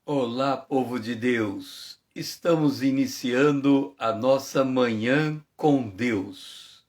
Olá, povo de Deus! Estamos iniciando a nossa manhã com Deus.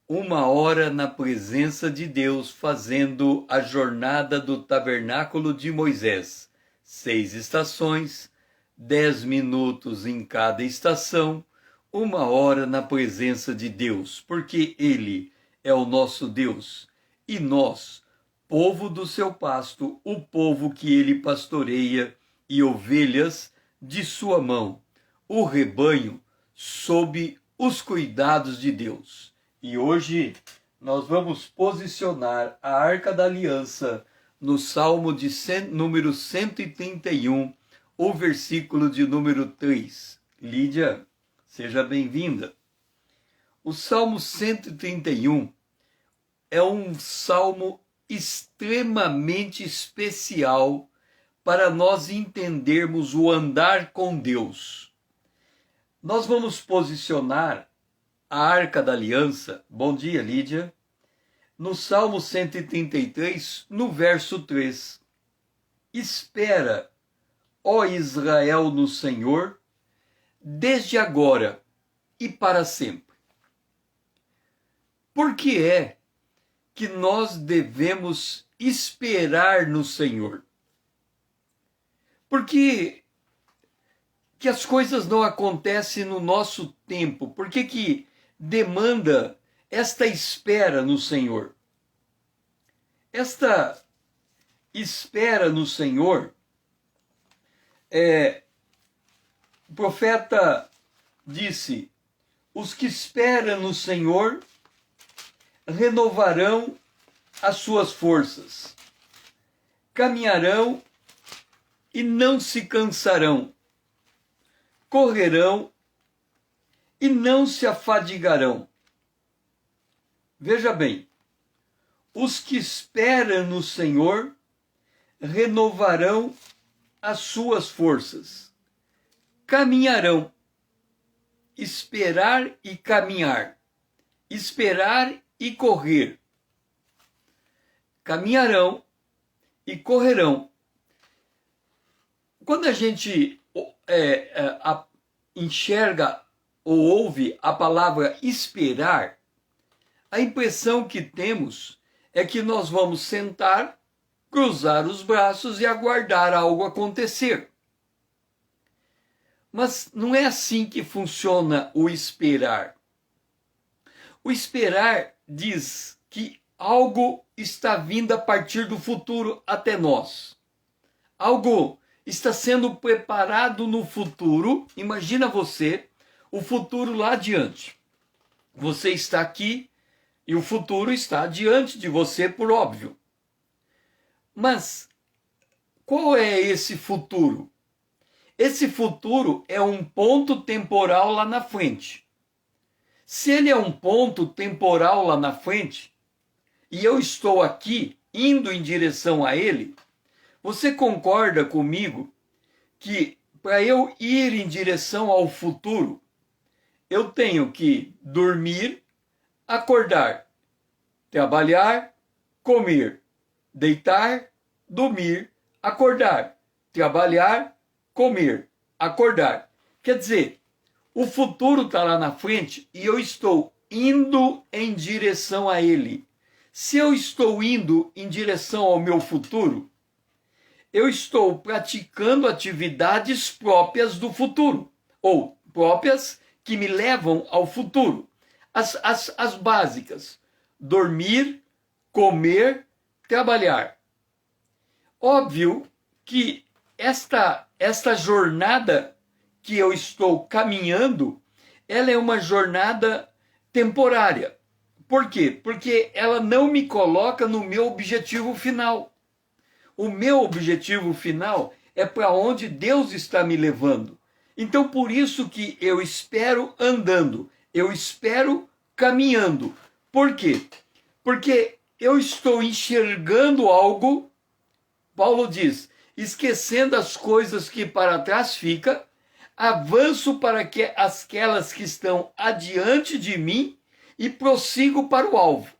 Uma hora na presença de Deus, fazendo a jornada do tabernáculo de Moisés. 6 estações, 10 minutos em cada estação, uma hora na presença de Deus, porque Ele é o nosso Deus e nós, povo do seu pasto, o povo que Ele pastoreia, e ovelhas de sua mão, o rebanho sob os cuidados de Deus. E hoje nós vamos posicionar a Arca da Aliança no Salmo de número 131, o versículo de número 3. Lídia, seja bem-vinda. O Salmo 131 é um salmo extremamente especial para nós entendermos o andar com Deus. Nós vamos posicionar a Arca da Aliança, bom dia, Lídia, no Salmo 133, no verso 3. Espera, ó Israel, no Senhor, desde agora e para sempre. Por que é que nós devemos esperar no Senhor? Por que as coisas não acontecem no nosso tempo? Por que demanda esta espera no Senhor? Esta espera no Senhor, o profeta disse: os que esperam no Senhor renovarão as suas forças, caminharão e não se cansarão, correrão e não se afadigarão. Veja bem, os que esperam no Senhor renovarão as suas forças, caminharão, esperar e caminhar, esperar e correr, caminharão e correrão. Quando a gente enxerga ou ouve a palavra esperar, a impressão que temos é que nós vamos sentar, cruzar os braços e aguardar algo acontecer. Mas não é assim que funciona o esperar. O esperar diz que algo está vindo a partir do futuro até nós. Algo está sendo preparado no futuro. Imagina você, o futuro lá adiante. Você está aqui e o futuro está diante de você, por óbvio. Mas qual é esse futuro? Esse futuro é um ponto temporal lá na frente. Se ele é um ponto temporal lá na frente, e eu estou aqui indo em direção a ele, você concorda comigo que para eu ir em direção ao futuro, eu tenho que dormir, acordar, trabalhar, comer, deitar, dormir, acordar, trabalhar, comer, acordar. Quer dizer, o futuro está lá na frente e eu estou indo em direção a ele. Se eu estou indo em direção ao meu futuro, eu estou praticando atividades próprias do futuro, ou próprias que me levam ao futuro. As básicas: dormir, comer, trabalhar. Óbvio que esta jornada que eu estou caminhando, ela é uma jornada temporária. Por quê? Porque ela não me coloca no meu objetivo final. O meu objetivo final é para onde Deus está me levando. Então, por isso que eu espero andando, eu espero caminhando. Por quê? Porque eu estou enxergando algo. Paulo diz: esquecendo as coisas que para trás ficam, avanço para aquelas que estão adiante de mim e prossigo para o alvo.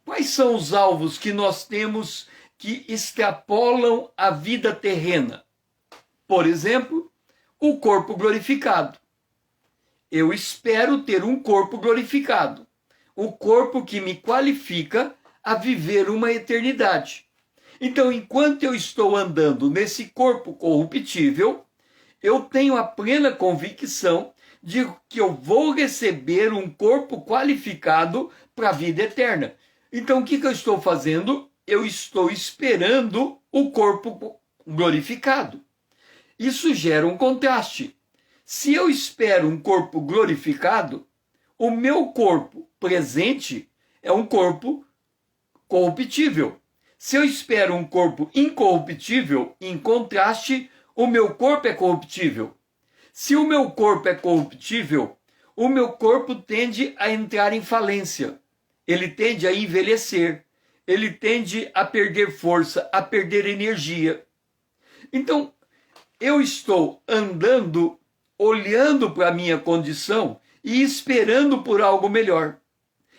Quais são os alvos que nós temos que extrapolam a vida terrena. Por exemplo, o corpo glorificado. Eu espero ter um corpo glorificado, o corpo que me qualifica a viver uma eternidade. Então, enquanto eu estou andando nesse corpo corruptível, eu tenho a plena convicção de que eu vou receber um corpo qualificado para a vida eterna. Então, o que eu estou fazendo? Eu estou esperando o corpo glorificado. Isso gera um contraste. Se eu espero um corpo glorificado, o meu corpo presente é um corpo corruptível. Se eu espero um corpo incorruptível, em contraste, o meu corpo é corruptível. Se o meu corpo é corruptível, o meu corpo tende a entrar em falência. Ele tende a envelhecer. Ele tende a perder força, a perder energia. Então, eu estou andando, olhando para a minha condição e esperando por algo melhor.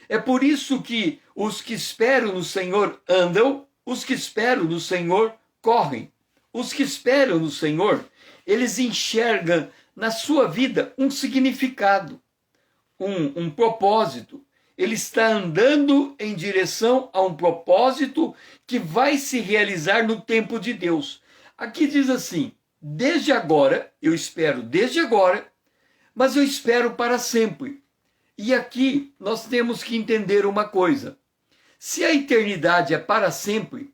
É por isso que os que esperam no Senhor andam, os que esperam no Senhor correm. Os que esperam no Senhor, eles enxergam na sua vida um significado, um propósito. Ele está andando em direção a um propósito que vai se realizar no tempo de Deus. Aqui diz assim, desde agora, eu espero desde agora, mas eu espero para sempre. E aqui nós temos que entender uma coisa. Se a eternidade é para sempre,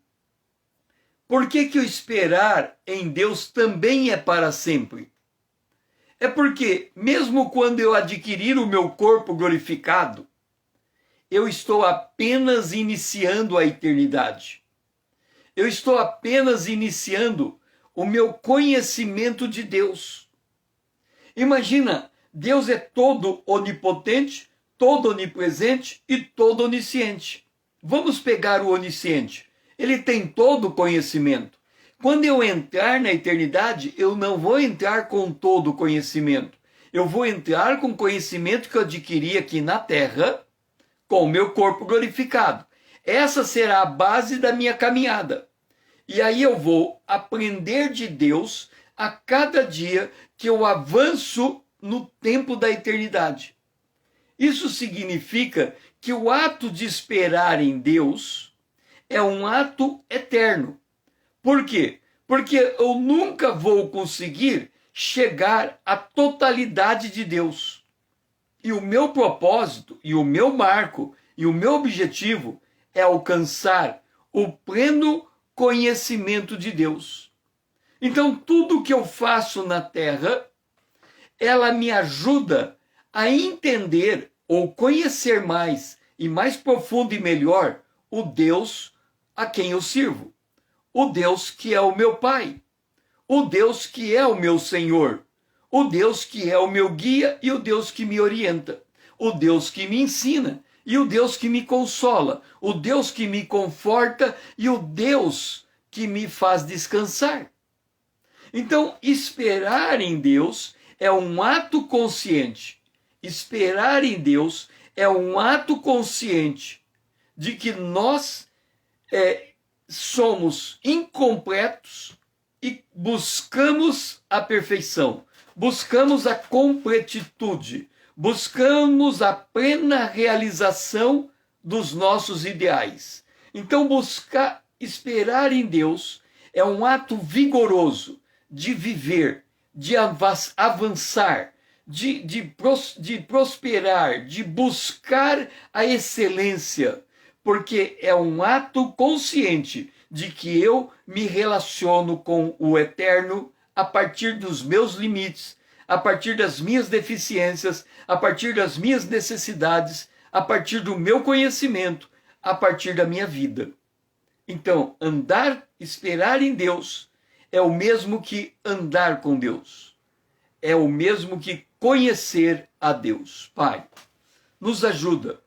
por que o esperar em Deus também é para sempre? É porque, mesmo quando eu adquirir o meu corpo glorificado, eu estou apenas iniciando a eternidade. Eu estou apenas iniciando o meu conhecimento de Deus. Imagina, Deus é todo onipotente, todo onipresente e todo onisciente. Vamos pegar o onisciente. Ele tem todo o conhecimento. Quando eu entrar na eternidade, eu não vou entrar com todo o conhecimento. Eu vou entrar com o conhecimento que eu adquiri aqui na terra, com o meu corpo glorificado. Essa será a base da minha caminhada. E aí eu vou aprender de Deus a cada dia que eu avanço no tempo da eternidade. Isso significa que o ato de esperar em Deus é um ato eterno. Por quê? Porque eu nunca vou conseguir chegar à totalidade de Deus. E o meu propósito, e o meu marco, e o meu objetivo é alcançar o pleno conhecimento de Deus. Então, tudo que eu faço na terra, ela me ajuda a entender ou conhecer mais e mais profundo e melhor o Deus a quem eu sirvo. O Deus que é o meu Pai. O Deus que é o meu Senhor. O Deus que é o meu guia e o Deus que me orienta. O Deus que me ensina e o Deus que me consola. O Deus que me conforta e o Deus que me faz descansar. Então, esperar em Deus é um ato consciente. Esperar em Deus é um ato consciente de que nós somos incompletos e buscamos a perfeição, buscamos a completitude, buscamos a plena realização dos nossos ideais. Então, esperar em Deus é um ato vigoroso de viver, de avançar, de prosperar, de buscar a excelência, porque é um ato consciente de que eu me relaciono com o eterno a partir dos meus limites, a partir das minhas deficiências, a partir das minhas necessidades, a partir do meu conhecimento, a partir da minha vida. Então, esperar em Deus é o mesmo que andar com Deus. É o mesmo que conhecer a Deus. Pai, nos ajuda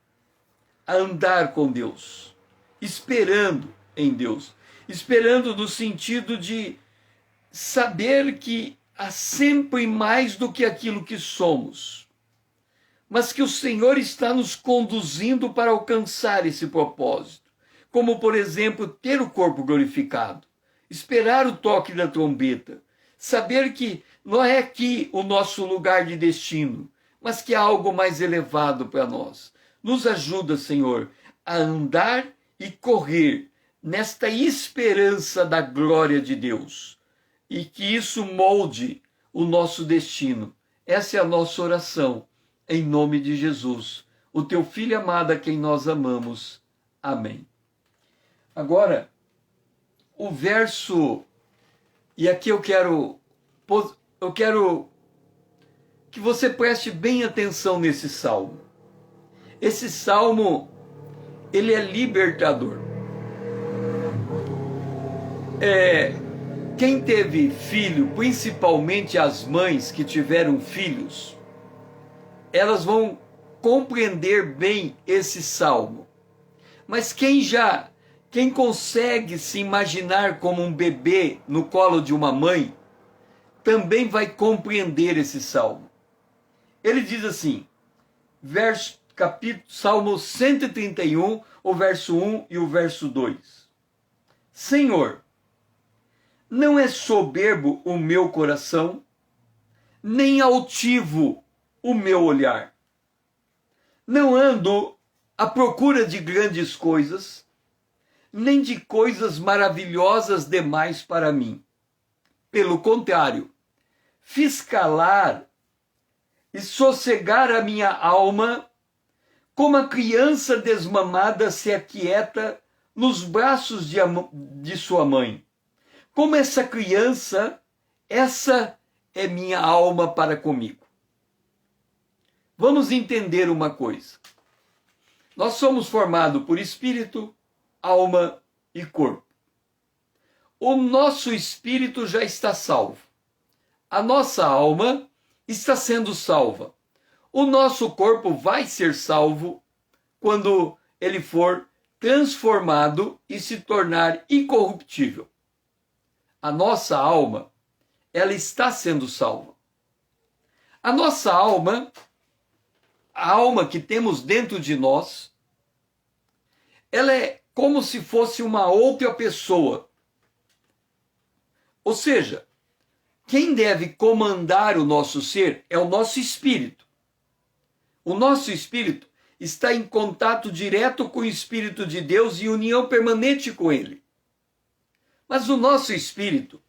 a andar com Deus, esperando em Deus. Esperando no sentido de saber que há sempre mais do que aquilo que somos, mas que o Senhor está nos conduzindo para alcançar esse propósito. como, por exemplo, ter o corpo glorificado, esperar o toque da trombeta, saber que não é aqui o nosso lugar de destino, mas que há algo mais elevado para nós. Nos ajuda, Senhor, a andar e correr nesta esperança da glória de Deus, e que isso molde o nosso destino. Essa é a nossa oração, em nome de Jesus, o teu Filho amado, a quem nós amamos. Amém. Agora, o verso, e aqui eu quero que você preste bem atenção nesse salmo. Esse salmo, ele é libertador. Quem teve filho, principalmente as mães que tiveram filhos, elas vão compreender bem esse salmo. Mas quem consegue se imaginar como um bebê no colo de uma mãe, também vai compreender esse salmo. Ele diz assim, Salmo 131, o verso 1 e o verso 2. Senhor, não é soberbo o meu coração, nem altivo o meu olhar. Não ando à procura de grandes coisas, nem de coisas maravilhosas demais para mim. Pelo contrário, fiz calar e sossegar a minha alma, como a criança desmamada se aquieta nos braços de sua mãe. Como essa criança, essa é minha alma para comigo. Vamos entender uma coisa. Nós somos formados por espírito, alma e corpo. O nosso espírito já está salvo. A nossa alma está sendo salva. O nosso corpo vai ser salvo quando ele for transformado e se tornar incorruptível. A nossa alma, ela está sendo salva. A nossa alma, a alma que temos dentro de nós, ela é como se fosse uma outra pessoa. Ou seja, quem deve comandar o nosso ser é o nosso espírito. O nosso espírito está em contato direto com o Espírito de Deus e união permanente com ele. Mas o nosso espírito,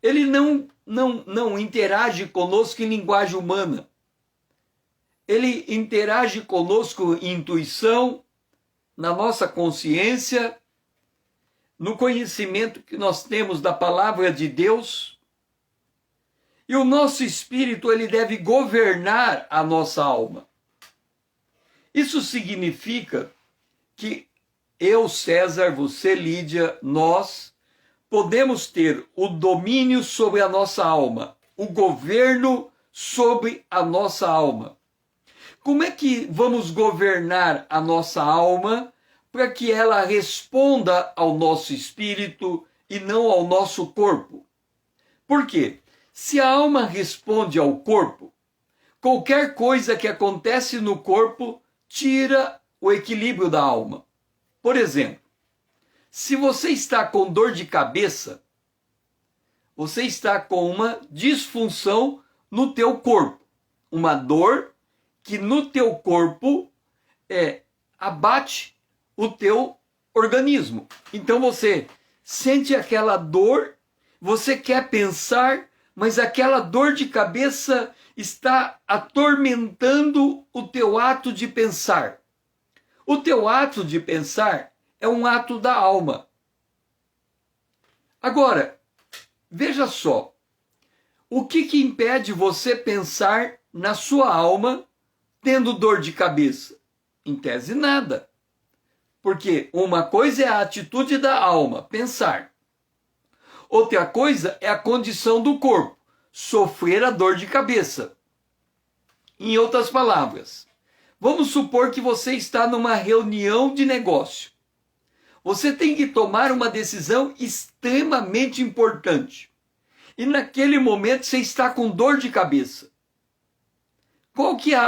ele não interage conosco em linguagem humana. Ele interage conosco em intuição, na nossa consciência, no conhecimento que nós temos da palavra de Deus. E o nosso espírito, ele deve governar a nossa alma. Isso significa que eu, César, você, Lídia, nós podemos ter o domínio sobre a nossa alma, o governo sobre a nossa alma. Como é que vamos governar a nossa alma para que ela responda ao nosso espírito e não ao nosso corpo? Por quê? Se a alma responde ao corpo, qualquer coisa que acontece no corpo tira o equilíbrio da alma. Por exemplo, se você está com dor de cabeça, você está com uma disfunção no teu corpo. Uma dor que no teu corpo abate o teu organismo. Então você sente aquela dor, você quer pensar, mas aquela dor de cabeça está atormentando o teu ato de pensar. O teu ato de pensar é um ato da alma. Agora, veja só, o que impede você pensar na sua alma tendo dor de cabeça? Em tese, nada. Porque uma coisa é a atitude da alma, pensar. Outra coisa é a condição do corpo, sofrer a dor de cabeça. Em outras palavras, vamos supor que você está numa reunião de negócio. Você tem que tomar uma decisão extremamente importante. E naquele momento você está com dor de cabeça. Qual que é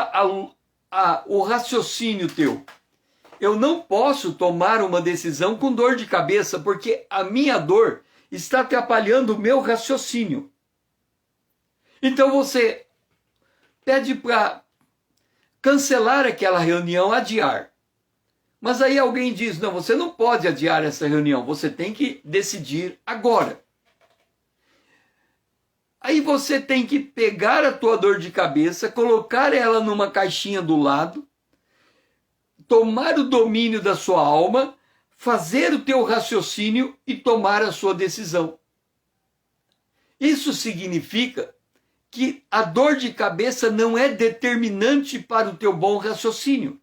o raciocínio teu? Eu não posso tomar uma decisão com dor de cabeça, porque a minha dor está atrapalhando o meu raciocínio. Então você pede para cancelar aquela reunião, adiar. Mas aí alguém diz, não, você não pode adiar essa reunião, você tem que decidir agora. Aí você tem que pegar a tua dor de cabeça, colocar ela numa caixinha do lado, tomar o domínio da sua alma, fazer o teu raciocínio e tomar a sua decisão. Isso significa que a dor de cabeça não é determinante para o teu bom raciocínio.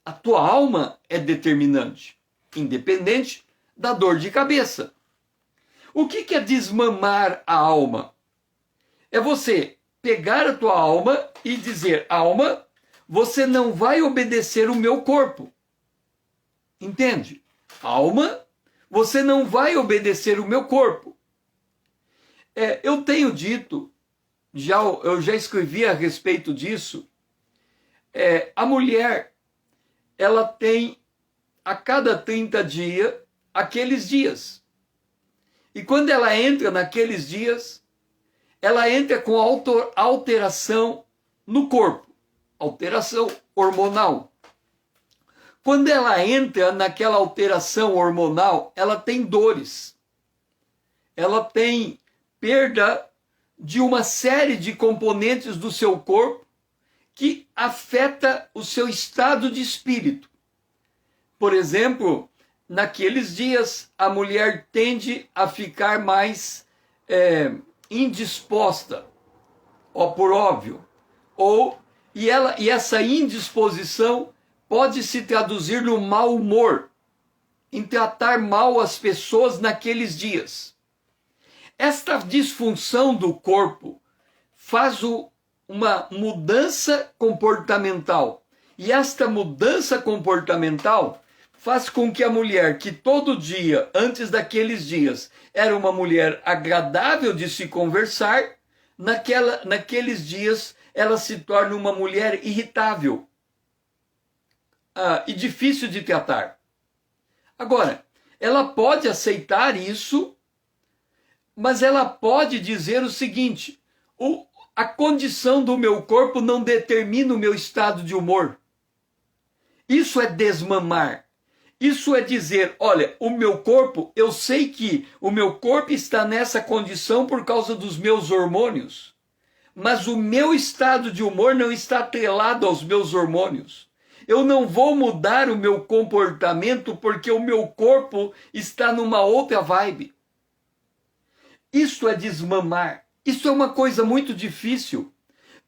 A tua alma é determinante, independente da dor de cabeça. O que é desmamar a alma? É você pegar a tua alma e dizer, alma, você não vai obedecer o meu corpo. Entende? Alma, você não vai obedecer o meu corpo. Eu tenho dito, eu já escrevi a respeito disso, a mulher, ela tem a cada 30 dias, aqueles dias. E quando ela entra naqueles dias, ela entra com alteração no corpo, alteração hormonal. Quando ela entra naquela alteração hormonal, ela tem dores. Ela tem perda de uma série de componentes do seu corpo que afeta o seu estado de espírito. Por exemplo, naqueles dias, a mulher tende a ficar mais indisposta, por óbvio. E essa indisposição pode se traduzir no mau humor, em tratar mal as pessoas naqueles dias. Esta disfunção do corpo faz uma mudança comportamental. E esta mudança comportamental faz com que a mulher, que todo dia, antes daqueles dias, era uma mulher agradável de se conversar, naqueles dias ela se torna uma mulher irritável e difícil de tratar. Agora, ela pode aceitar isso, mas ela pode dizer o seguinte, a condição do meu corpo não determina o meu estado de humor. Isso é desmamar. Isso é dizer, olha, o meu corpo, eu sei que o meu corpo está nessa condição por causa dos meus hormônios, mas o meu estado de humor não está atrelado aos meus hormônios. Eu não vou mudar o meu comportamento porque o meu corpo está numa outra vibe. Isso é desmamar. Isso é uma coisa muito difícil,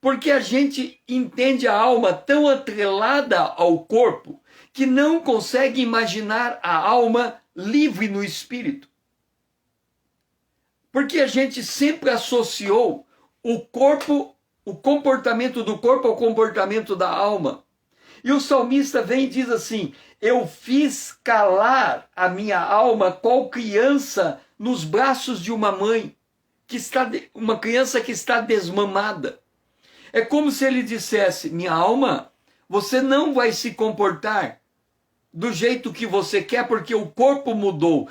porque a gente entende a alma tão atrelada ao corpo que não consegue imaginar a alma livre no espírito. Porque a gente sempre associou o corpo, o comportamento do corpo ao comportamento da alma. E o salmista vem e diz assim, eu fiz calar a minha alma qual criança nos braços de uma mãe, uma criança que está desmamada. É como se ele dissesse, minha alma, você não vai se comportar do jeito que você quer, porque o corpo mudou.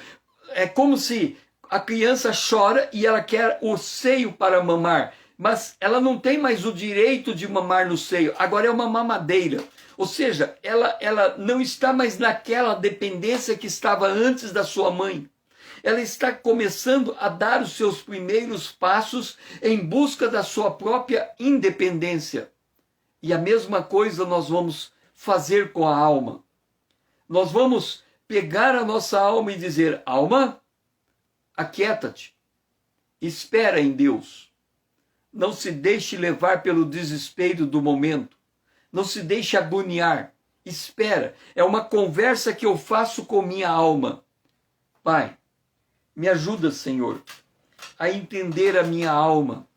É como se a criança chora e ela quer o seio para mamar, mas ela não tem mais o direito de mamar no seio, agora é uma mamadeira. Ou seja, ela não está mais naquela dependência que estava antes da sua mãe. Ela está começando a dar os seus primeiros passos em busca da sua própria independência. E a mesma coisa nós vamos fazer com a alma. Nós vamos pegar a nossa alma e dizer, alma, aquieta-te, espera em Deus. Não se deixe levar pelo desespero do momento. Não se deixe agoniar. Espera. É uma conversa que eu faço com minha alma. Pai, me ajuda, Senhor, a entender a minha alma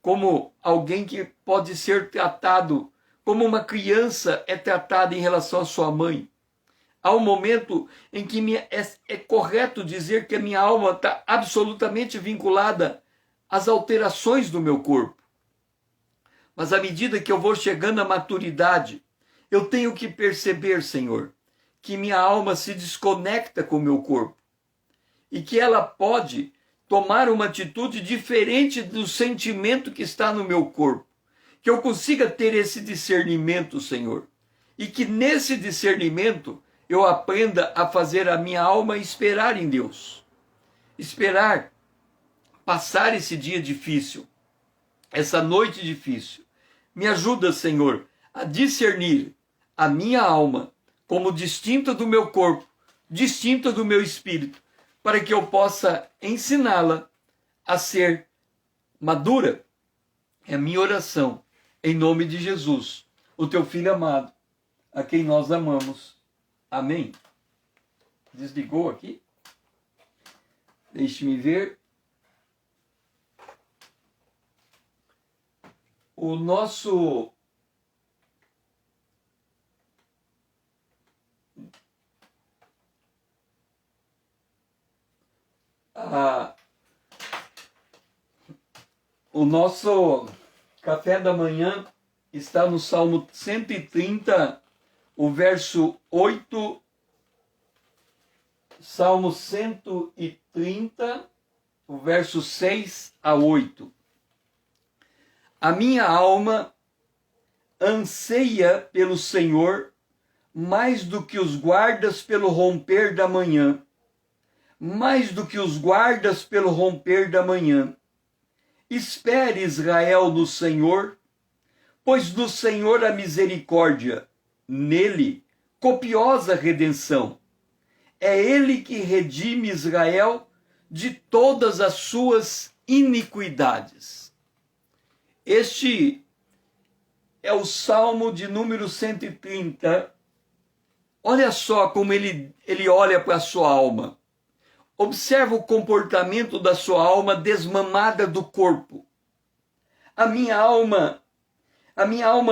como alguém que pode ser tratado como uma criança é tratada em relação à sua mãe. Há um momento em que é correto dizer que a minha alma está absolutamente vinculada às alterações do meu corpo. Mas à medida que eu vou chegando à maturidade, eu tenho que perceber, Senhor, que minha alma se desconecta com o meu corpo e que ela pode tomar uma atitude diferente do sentimento que está no meu corpo. Que eu consiga ter esse discernimento, Senhor, e que nesse discernimento eu aprenda a fazer a minha alma esperar em Deus. Esperar passar esse dia difícil, essa noite difícil. Me ajuda, Senhor, a discernir a minha alma como distinta do meu corpo, distinta do meu espírito, para que eu possa ensiná-la a ser madura. É a minha oração, em nome de Jesus, o teu Filho amado, a quem nós amamos. Amém. Desligou aqui? Deixe-me ver. O nosso o nosso café da manhã está no Salmo 130, o verso 8. Salmo 130, o verso 6 a 8. A minha alma anseia pelo Senhor mais do que os guardas pelo romper da manhã. Mais do que os guardas pelo romper da manhã. Espere, Israel, no Senhor, pois do Senhor a misericórdia, nele copiosa redenção. É ele que redime Israel de todas as suas iniquidades. Este é o Salmo de número 130. Olha só como ele olha para a sua alma. Observa o comportamento da sua alma desmamada do corpo. A minha alma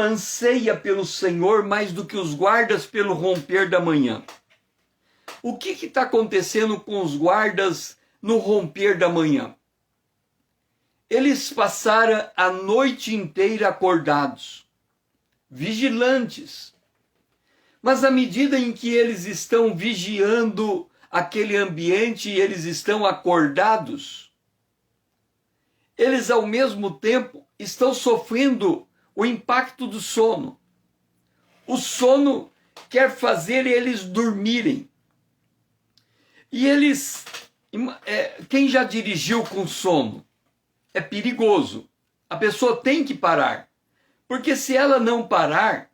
anseia pelo Senhor mais do que os guardas pelo romper da manhã. O que está acontecendo com os guardas no romper da manhã? Eles passaram a noite inteira acordados, vigilantes. Mas à medida em que eles estão vigiando aquele ambiente e eles estão acordados, eles ao mesmo tempo estão sofrendo o impacto do sono. O sono quer fazer eles dormirem. E eles, quem já dirigiu com sono? É perigoso. A pessoa tem que parar. Porque se ela não parar,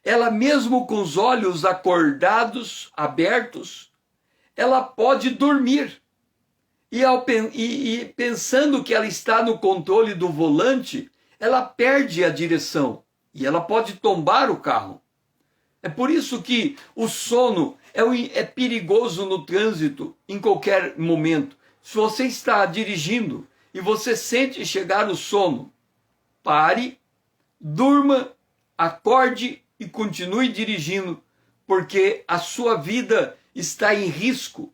ela mesmo com os olhos acordados, abertos, ela pode dormir. E pensando que ela está no controle do volante, ela perde a direção. E ela pode tombar o carro. É por isso que o sono é perigoso no trânsito em qualquer momento. Se você está dirigindo e você sente chegar o sono, pare, durma, acorde e continue dirigindo, porque a sua vida está em risco.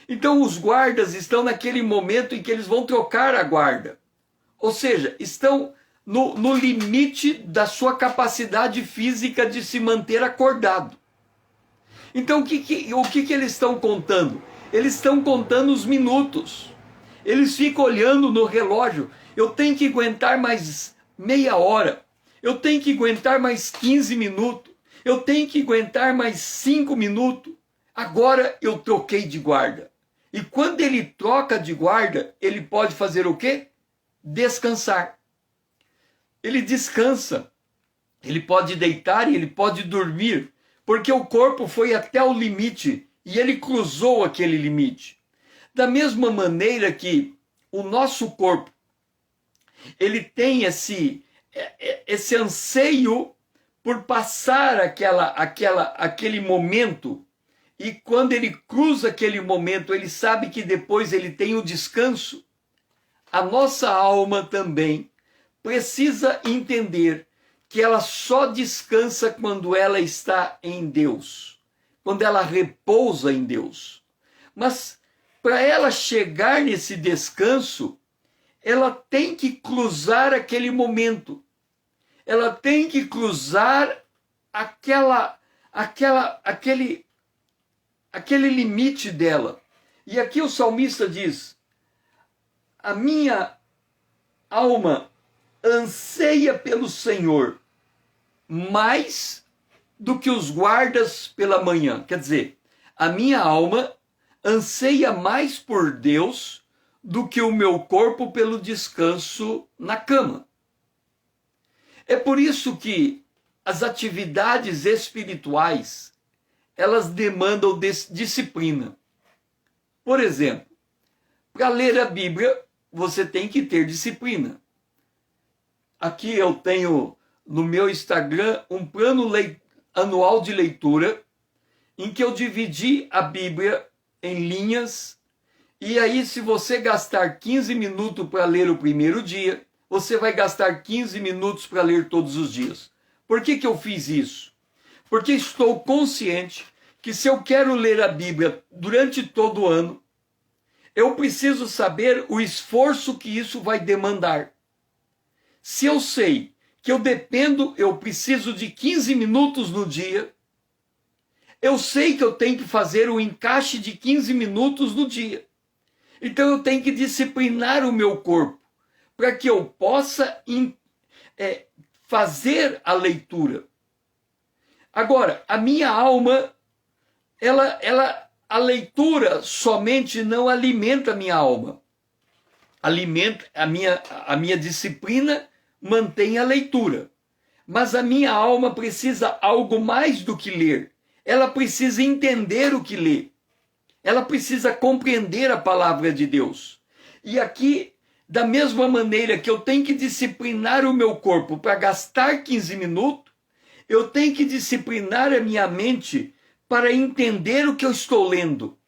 Então os guardas estão naquele momento em que eles vão trocar a guarda. Ou seja, estão no limite da sua capacidade física de se manter acordado. Então o que eles estão contando? Eles estão contando os minutos. Eles ficam olhando no relógio. Eu tenho que aguentar mais meia hora. Eu tenho que aguentar mais 15 minutos. Eu tenho que aguentar mais 5 minutos. Agora eu troquei de guarda. E quando ele troca de guarda, ele pode fazer o quê? Descansar. Ele descansa. Ele pode deitar e ele pode dormir. Porque o corpo foi até o limite e ele cruzou aquele limite. Da mesma maneira que o nosso corpo, ele tem esse anseio por passar aquele momento, e quando ele cruza aquele momento, ele sabe que depois ele tem o descanso. A nossa alma também precisa entender que ela só descansa quando ela está em Deus, quando ela repousa em Deus. Mas para ela chegar nesse descanso, ela tem que cruzar aquele momento. Ela tem que cruzar aquele aquele limite dela. E aqui o salmista diz: a minha alma anseia pelo Senhor mais do que os guardas pela manhã. Quer dizer, a minha alma anseia mais por Deus do que o meu corpo pelo descanso na cama. É por isso que as atividades espirituais, elas demandam disciplina. Por exemplo, para ler a Bíblia, você tem que ter disciplina. Aqui eu tenho no meu Instagram um plano anual de leitura, em que eu dividi a Bíblia em linhas, e aí se você gastar 15 minutos para ler o primeiro dia, você vai gastar 15 minutos para ler todos os dias. Por que eu fiz isso? Porque estou consciente que se eu quero ler a Bíblia durante todo o ano, eu preciso saber o esforço que isso vai demandar. Se eu sei que eu preciso de 15 minutos no dia, eu sei que eu tenho que fazer o encaixe de 15 minutos no dia. Então eu tenho que disciplinar o meu corpo para que eu possa fazer a leitura. Agora, a minha alma, a leitura somente não alimenta a minha alma. Alimenta a minha disciplina, mantém a leitura. Mas a minha alma precisa algo mais do que ler. Ela precisa entender o que lê. Ela precisa compreender a palavra de Deus. E aqui, da mesma maneira que eu tenho que disciplinar o meu corpo para gastar 15 minutos, eu tenho que disciplinar a minha mente para entender o que eu estou lendo.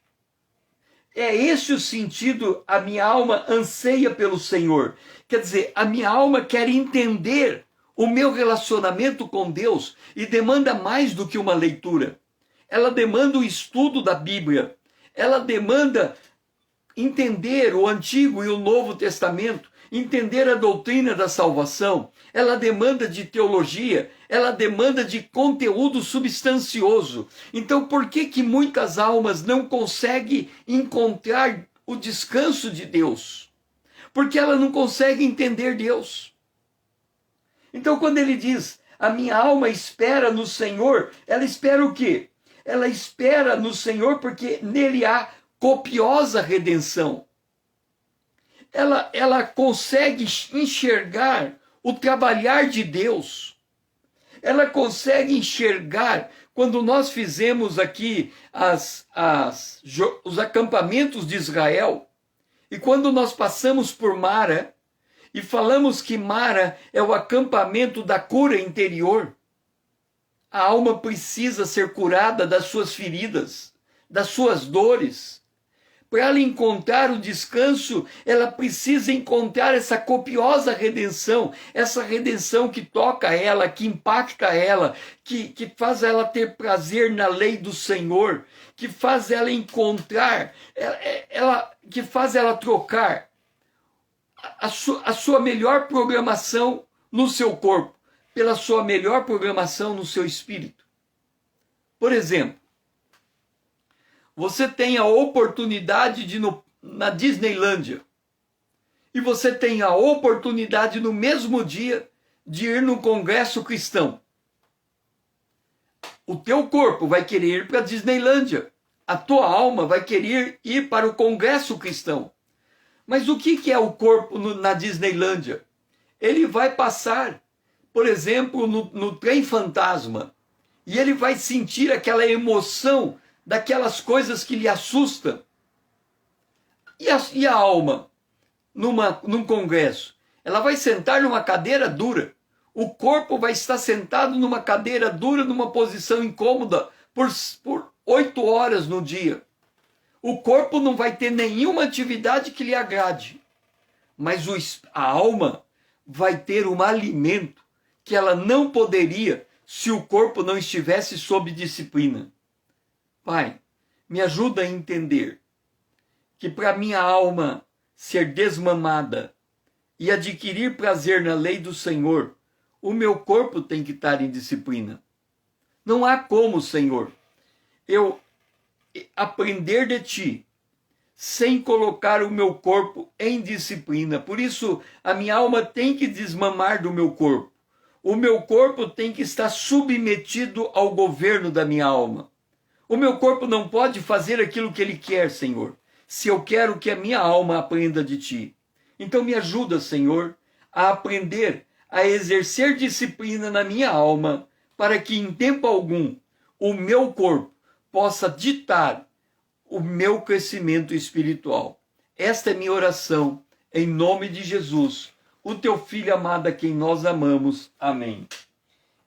É esse o sentido, a minha alma anseia pelo Senhor. Quer dizer, a minha alma quer entender o meu relacionamento com Deus e demanda mais do que uma leitura. Ela demanda o estudo da Bíblia. Ela demanda entender o Antigo e o Novo Testamento, entender a doutrina da salvação. Ela demanda de teologia, ela demanda de conteúdo substancioso. Então, por que muitas almas não conseguem encontrar o descanso de Deus? Porque ela não consegue entender Deus. Então, quando ele diz, a minha alma espera no Senhor, ela espera o quê? Ela espera no Senhor porque nele há copiosa redenção. Ela consegue enxergar o trabalhar de Deus. Ela consegue enxergar, quando nós fizemos aqui os acampamentos de Israel, e quando nós passamos por Mara, e falamos que Mara é o acampamento da cura interior, a alma precisa ser curada das suas feridas, das suas dores. Para ela encontrar o descanso, ela precisa encontrar essa copiosa redenção, essa redenção que toca ela, que impacta ela, que faz ela ter prazer na lei do Senhor, que faz ela encontrar, que faz ela trocar a sua melhor programação no seu corpo pela sua melhor programação no seu espírito. Por exemplo, você tem a oportunidade de ir na Disneylândia. E você tem a oportunidade no mesmo dia de ir no congresso cristão. O teu corpo vai querer ir para a Disneylândia. A tua alma vai querer ir para o congresso cristão. Mas o que é o corpo na Disneylândia? Ele vai passar, por exemplo, no trem fantasma. E ele vai sentir aquela emoção daquelas coisas que lhe assustam. E a alma, num congresso? Ela vai sentar numa cadeira dura. O corpo vai estar sentado numa cadeira dura, numa posição incômoda, por 8 horas no dia. O corpo não vai ter nenhuma atividade que lhe agrade. Mas a alma vai ter um alimento que ela não poderia se o corpo não estivesse sob disciplina. Pai, me ajuda a entender que para minha alma ser desmamada e adquirir prazer na lei do Senhor, o meu corpo tem que estar em disciplina. Não há como, Senhor, eu aprender de ti, sem colocar o meu corpo em disciplina. Por isso, a minha alma tem que desmamar do meu corpo. O meu corpo tem que estar submetido ao governo da minha alma. O meu corpo não pode fazer aquilo que ele quer, Senhor, se eu quero que a minha alma aprenda de ti. Então me ajuda, Senhor, a aprender a exercer disciplina na minha alma, para que em tempo algum o meu corpo possa ditar o meu crescimento espiritual. Esta é minha oração, em nome de Jesus, o teu Filho amado a quem nós amamos. Amém.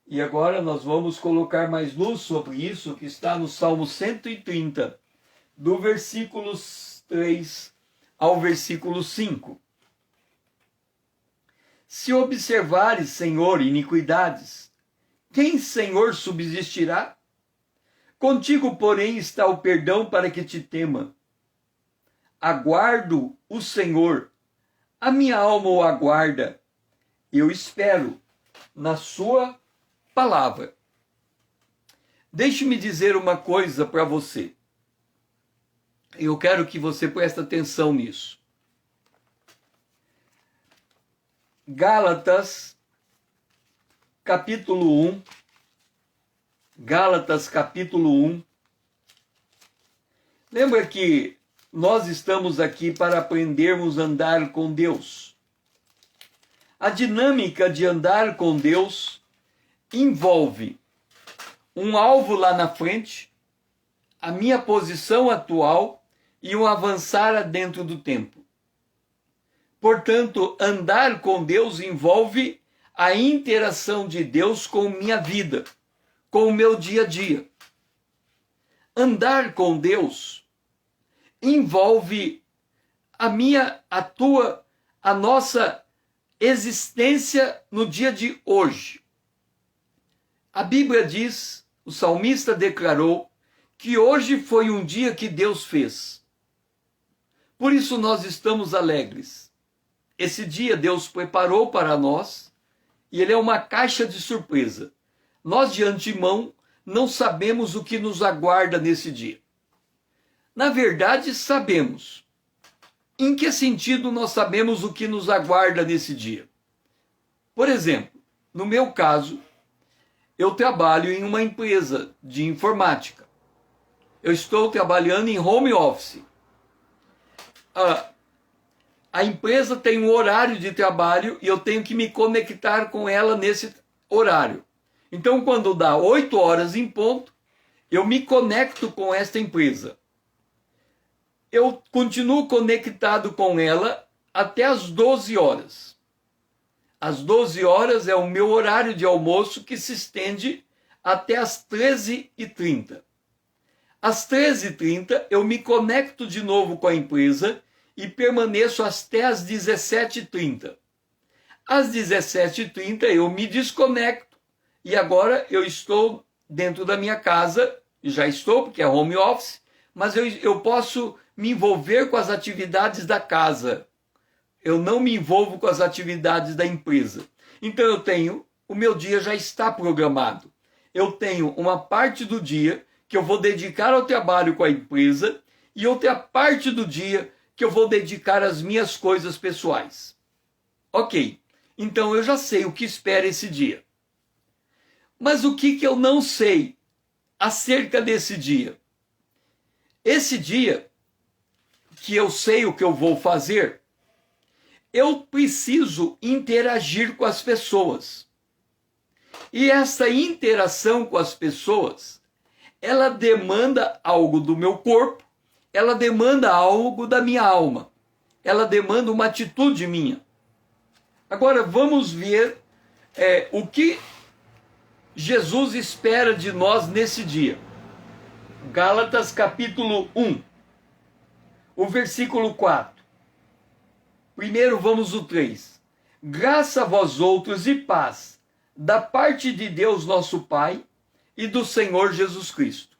E agora nós vamos colocar mais luz sobre isso, que está no Salmo 130, do versículo 3 ao versículo 5. Se observares, Senhor, iniquidades, quem, Senhor, subsistirá? Contigo, porém, está o perdão para que te tema. Aguardo o Senhor, a minha alma o aguarda. Eu espero na sua palavra. Deixe-me dizer uma coisa para você. Eu quero que você preste atenção nisso. Gálatas, capítulo 1. Gálatas, capítulo 1. Lembra que nós estamos aqui para aprendermos a andar com Deus. A dinâmica de andar com Deus envolve um alvo lá na frente, a minha posição atual e um avançar dentro do tempo. Portanto, andar com Deus envolve a interação de Deus com minha vida, com o meu dia a dia. Andar com Deus envolve a nossa existência no dia de hoje. A Bíblia diz, o salmista declarou, que hoje foi um dia que Deus fez. Por isso nós estamos alegres. Esse dia Deus preparou para nós e ele é uma caixa de surpresa. Nós de antemão não sabemos o que nos aguarda nesse dia. Na verdade, sabemos. Em que sentido nós sabemos o que nos aguarda nesse dia? Por exemplo, no meu caso, eu trabalho em uma empresa de informática. Eu estou trabalhando em home office. A empresa tem um horário de trabalho e eu tenho que me conectar com ela nesse horário. Então, quando dá 8 horas em ponto, eu me conecto com esta empresa. Eu continuo conectado com ela até as 12 horas. Às 12 horas é o meu horário de almoço, que se estende até as 13h30. Às 13h30 eu me conecto de novo com a empresa e permaneço até as 17h30. Às 17h30 eu me desconecto e agora eu estou dentro da minha casa, já estou porque é home office, mas eu posso me envolver com as atividades da casa. Eu não me envolvo com as atividades da empresa. Então o meu dia já está programado. Eu tenho uma parte do dia que eu vou dedicar ao trabalho com a empresa e outra parte do dia que eu vou dedicar às minhas coisas pessoais. Ok, então eu já sei o que espera esse dia. Mas o que eu não sei acerca desse dia? Esse dia que eu sei o que eu vou fazer, eu preciso interagir com as pessoas. E essa interação com as pessoas, ela demanda algo do meu corpo, ela demanda algo da minha alma, ela demanda uma atitude minha. Agora vamos ver o que Jesus espera de nós nesse dia. Gálatas capítulo 1, o versículo 4. Primeiro vamos o 3. Graça a vós outros e paz, da parte de Deus nosso Pai e do Senhor Jesus Cristo.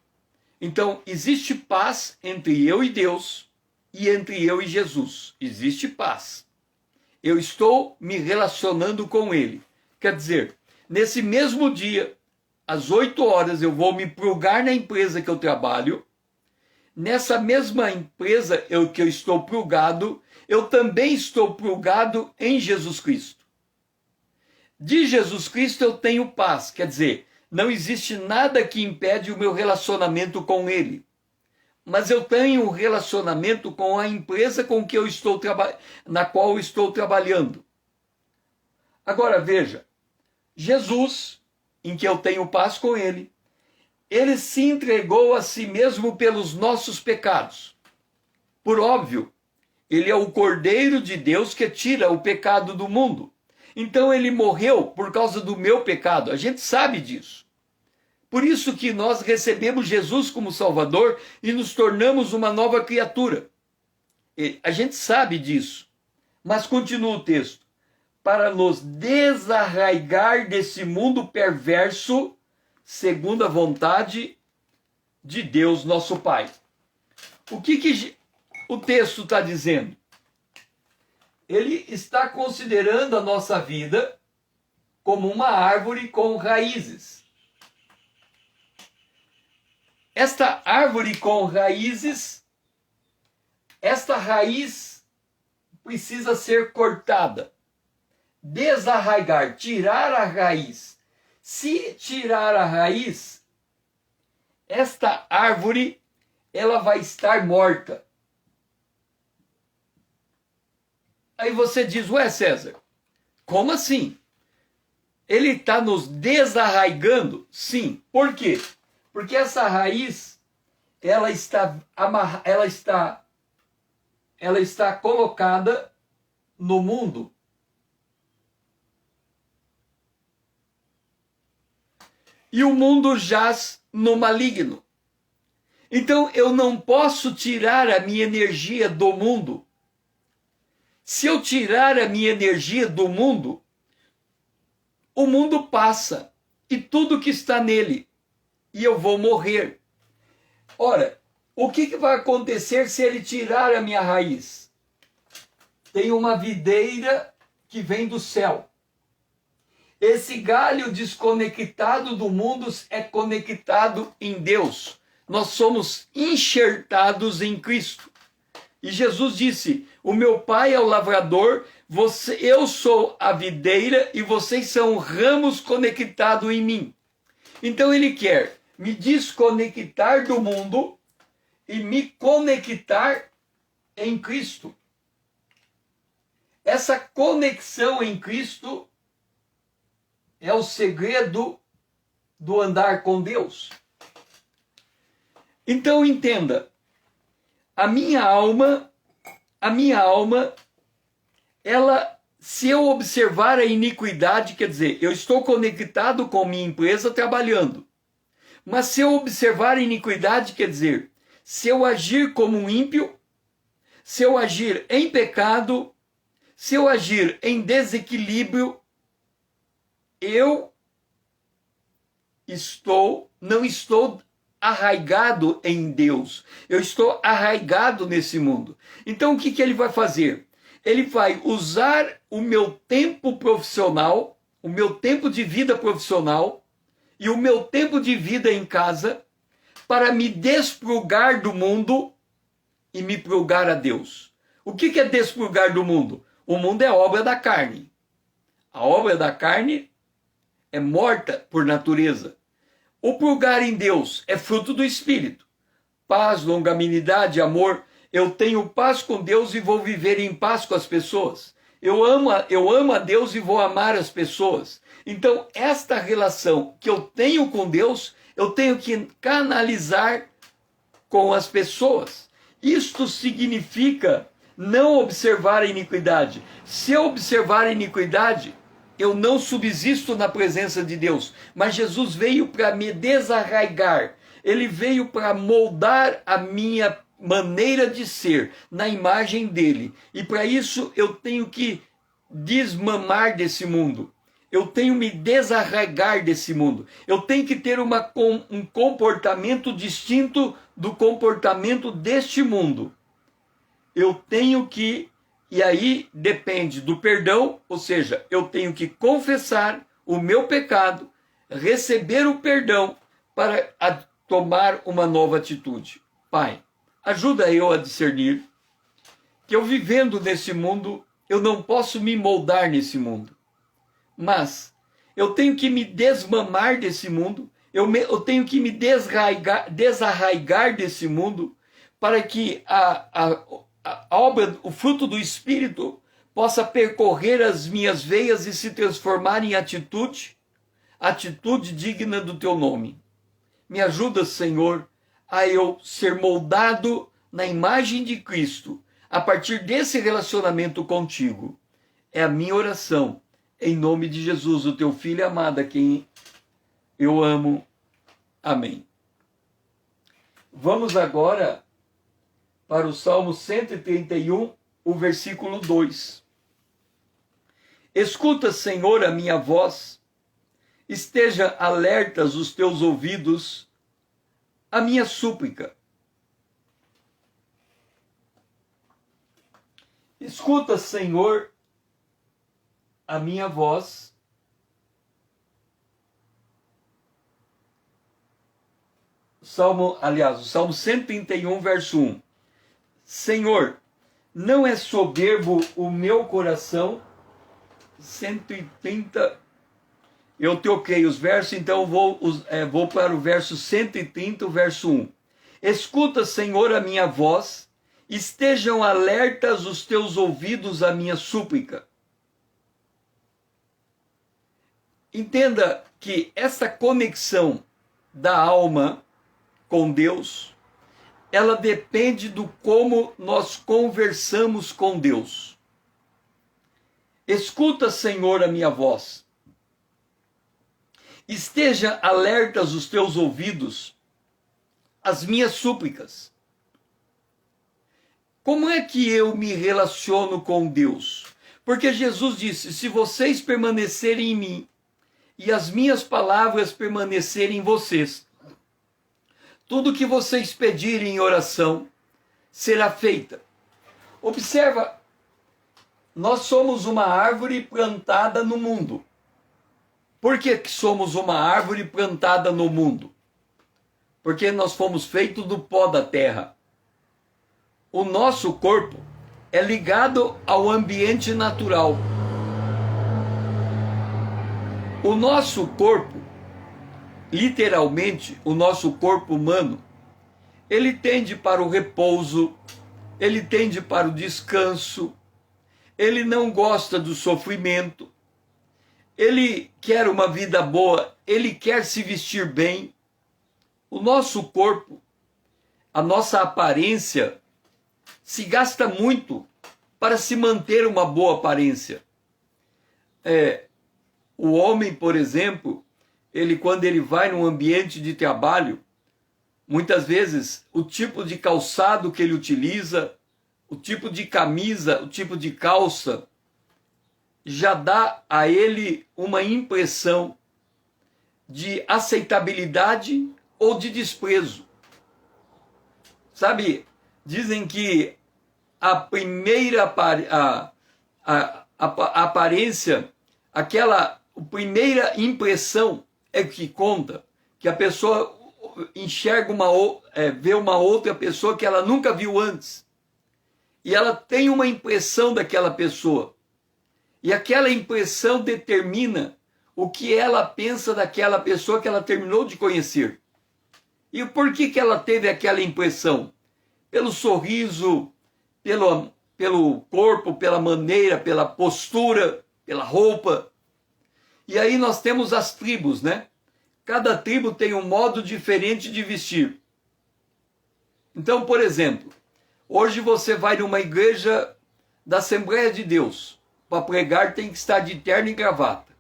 Então, existe paz entre eu e Deus e entre eu e Jesus. Existe paz. Eu estou me relacionando com Ele. Quer dizer, nesse mesmo dia, às 8 horas, eu vou me plugar na empresa que eu trabalho nessa mesma empresa que eu estou plugado, eu também estou plugado em Jesus Cristo. De Jesus Cristo eu tenho paz, quer dizer, não existe nada que impede o meu relacionamento com Ele. Mas eu tenho um relacionamento com a empresa com que eu estou na qual eu estou trabalhando. Agora veja, Jesus, em que eu tenho paz com Ele, Ele se entregou a si mesmo pelos nossos pecados. Por óbvio, Ele é o Cordeiro de Deus que tira o pecado do mundo. Então Ele morreu por causa do meu pecado. A gente sabe disso. Por isso que nós recebemos Jesus como Salvador e nos tornamos uma nova criatura. A gente sabe disso. Mas continua o texto. Para nos desarraigar desse mundo perverso, segundo a vontade de Deus, nosso Pai. O que o texto está dizendo? Ele está considerando a nossa vida como uma árvore com raízes. Esta árvore com raízes, esta raiz precisa ser cortada. Desarraigar, tirar a raiz. Se tirar a raiz, esta árvore, ela vai estar morta. Aí você diz, ué César, como assim? Ele está nos desarraigando? Sim. Por quê? Porque essa raiz, ela está colocada no mundo. E o mundo jaz no maligno. Então eu não posso tirar a minha energia do mundo. Se eu tirar a minha energia do mundo, o mundo passa e tudo que está nele, e eu vou morrer. Ora, o que vai acontecer se ele tirar a minha raiz? Tem uma videira que vem do céu. Esse galho desconectado do mundo é conectado em Deus. Nós somos enxertados em Cristo. E Jesus disse, o meu Pai é o lavrador, eu sou a videira e vocês são ramos conectados em mim. Então ele quer me desconectar do mundo e me conectar em Cristo. Essa conexão em Cristo é o segredo do andar com Deus. Então entenda, a minha alma, ela, se eu observar a iniquidade, quer dizer, eu estou conectado com minha empresa trabalhando. Mas se eu observar a iniquidade, quer dizer, se eu agir como um ímpio, se eu agir em pecado, se eu agir em desequilíbrio, eu não estou arraigado em Deus. Eu estou arraigado nesse mundo. Então o que ele vai fazer? Ele vai usar o meu tempo profissional, o meu tempo de vida profissional e o meu tempo de vida em casa para me desplugar do mundo e me plugar a Deus. O que é desplugar do mundo? O mundo é obra da carne. A obra da carne é morta por natureza. O plugar em Deus é fruto do Espírito. Paz, longanimidade, amor. Eu tenho paz com Deus e vou viver em paz com as pessoas. Eu amo a Deus e vou amar as pessoas. Então, esta relação que eu tenho com Deus, eu tenho que canalizar com as pessoas. Isto significa não observar a iniquidade. Se eu observar a iniquidade, eu não subsisto na presença de Deus. Mas Jesus veio para me desarraigar. Ele veio para moldar a minha maneira de ser na imagem dele. E para isso eu tenho que desmamar desse mundo. Eu tenho que me desarraigar desse mundo. Eu tenho que ter um comportamento distinto do comportamento deste mundo. Eu tenho que, e aí depende do perdão, ou seja, eu tenho que confessar o meu pecado, receber o perdão para tomar uma nova atitude. Pai, Ajuda eu a discernir que eu vivendo nesse mundo, eu não posso me moldar nesse mundo. Mas eu tenho que me desmamar desse mundo, eu tenho que me desarraigar desse mundo, para que a obra, o fruto do Espírito, possa percorrer as minhas veias e se transformar em atitude digna do teu nome. Me ajuda, Senhor, a eu ser moldado na imagem de Cristo, a partir desse relacionamento contigo. É a minha oração, em nome de Jesus, o teu Filho amado, a quem eu amo. Amém. Vamos agora para o Salmo 131, o versículo 2. Escuta, Senhor, a minha voz, esteja alertas os teus ouvidos, a minha súplica. Escuta, Senhor, a minha voz, o Salmo 131, verso 1. Senhor, não é soberbo o meu coração. 130, eu troquei os versos, então vou para o verso 130, o verso 1. Escuta, Senhor, a minha voz, estejam alertas os teus ouvidos à minha súplica. Entenda que essa conexão da alma com Deus, ela depende do como nós conversamos com Deus. Escuta, Senhor, a minha voz. Esteja alertas os teus ouvidos às minhas súplicas. Como é que eu me relaciono com Deus? Porque Jesus disse, se vocês permanecerem em mim e as minhas palavras permanecerem em vocês, tudo que vocês pedirem em oração será feita. Observa, nós somos uma árvore plantada no mundo. Por que somos uma árvore plantada no mundo? Porque nós fomos feitos do pó da terra. O nosso corpo é ligado ao ambiente natural. O nosso corpo, literalmente, o nosso corpo humano, ele tende para o repouso, ele tende para o descanso, ele não gosta do sofrimento, ele quer uma vida boa, ele quer se vestir bem. O nosso corpo, a nossa aparência, se gasta muito para se manter uma boa aparência. O homem, por exemplo, quando ele vai num ambiente de trabalho, muitas vezes o tipo de calçado que ele utiliza, o tipo de camisa, o tipo de calça, já dá a ele uma impressão de aceitabilidade ou de desprezo. Sabe, dizem que a primeira aparência, a primeira impressão é que conta, que a pessoa enxerga vê uma outra pessoa que ela nunca viu antes. E ela tem uma impressão daquela pessoa. E aquela impressão determina o que ela pensa daquela pessoa que ela terminou de conhecer. E por que ela teve aquela impressão? Pelo sorriso, pelo corpo, pela maneira, pela postura, pela roupa. E aí nós temos as tribos, né? Cada tribo tem um modo diferente de vestir. Então, por exemplo, hoje você vai numa igreja da Assembleia de Deus. Para pregar tem que estar de terno e gravata.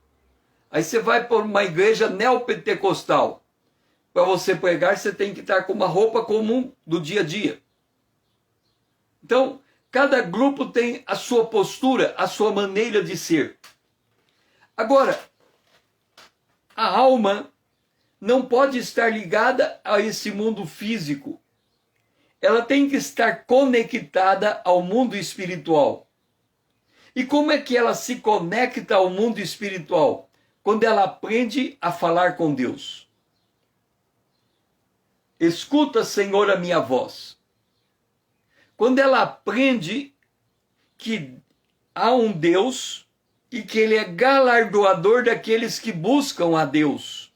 Aí você vai para uma igreja neopentecostal. Para você pregar, você tem que estar com uma roupa comum do dia a dia. Então, cada grupo tem a sua postura, a sua maneira de ser. Agora, a alma não pode estar ligada a esse mundo físico. Ela tem que estar conectada ao mundo espiritual. E como é que ela se conecta ao mundo espiritual? Quando ela aprende a falar com Deus. Escuta, Senhor, a minha voz. Quando ela aprende que há um Deus e que ele é galardoador daqueles que buscam a Deus.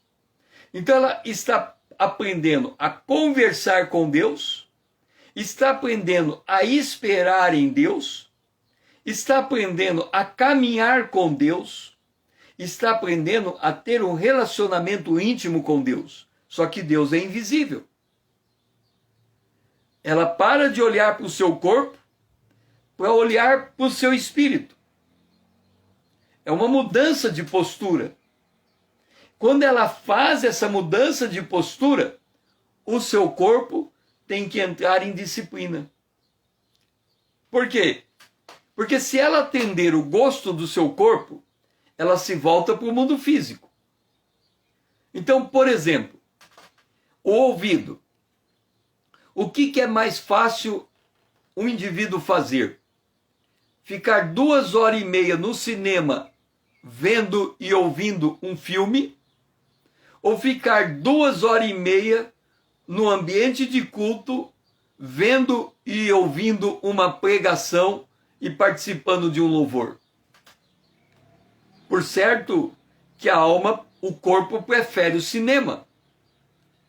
Então ela está aprendendo a conversar com Deus, está aprendendo a esperar em Deus, está aprendendo a caminhar com Deus, está aprendendo a ter um relacionamento íntimo com Deus. Só que Deus é invisível. Ela para de olhar para o seu corpo para olhar para o seu espírito. É uma mudança de postura. Quando ela faz essa mudança de postura, o seu corpo tem que entrar em disciplina. Por quê? Porque se ela atender o gosto do seu corpo, ela se volta para o mundo físico. Então, por exemplo, o ouvido. O que é mais fácil um indivíduo fazer? Ficar 2h30 no cinema vendo e ouvindo um filme, ou ficar 2h30 no ambiente de culto vendo e ouvindo uma pregação e participando de um louvor? Por certo que a alma, o corpo prefere o cinema.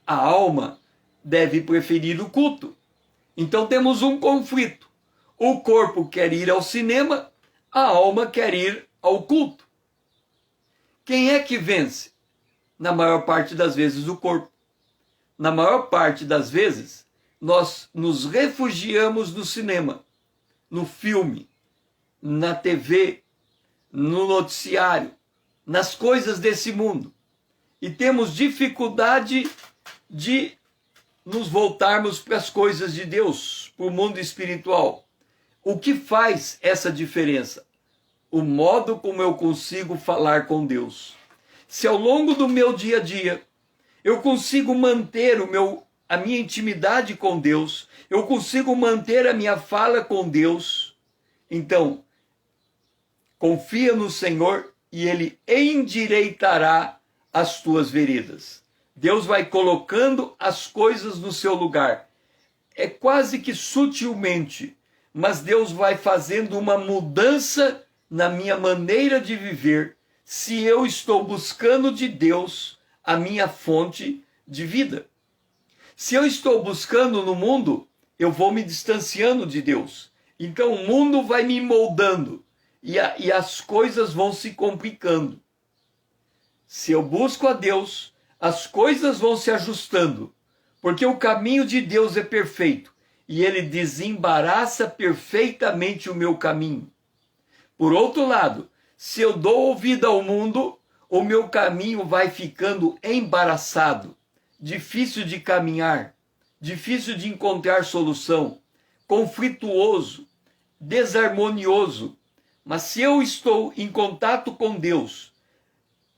A alma deve preferir o culto. Então temos um conflito. O corpo quer ir ao cinema, a alma quer ir ao culto. Quem é que vence? Na maior parte das vezes o corpo. Na maior parte das vezes, nós nos refugiamos no cinema, no filme, na TV, no noticiário, nas coisas desse mundo. E temos dificuldade de nos voltarmos para as coisas de Deus, para o mundo espiritual. O que faz essa diferença? O modo como eu consigo falar com Deus. Se ao longo do meu dia a dia eu consigo manter a minha intimidade com Deus, eu consigo manter a minha fala com Deus, então confia no Senhor e Ele endireitará as tuas veredas. Deus vai colocando as coisas no seu lugar. É quase que sutilmente, mas Deus vai fazendo uma mudança na minha maneira de viver, se eu estou buscando de Deus a minha fonte de vida. Se eu estou buscando no mundo, eu vou me distanciando de Deus. Então o mundo vai me moldando e as coisas vão se complicando. Se eu busco a Deus, as coisas vão se ajustando, porque o caminho de Deus é perfeito e Ele desembaraça perfeitamente o meu caminho. Por outro lado, se eu dou ouvido ao mundo, o meu caminho vai ficando embaraçado, difícil de caminhar, difícil de encontrar solução, conflituoso, desarmonioso. Mas se eu estou em contato com Deus,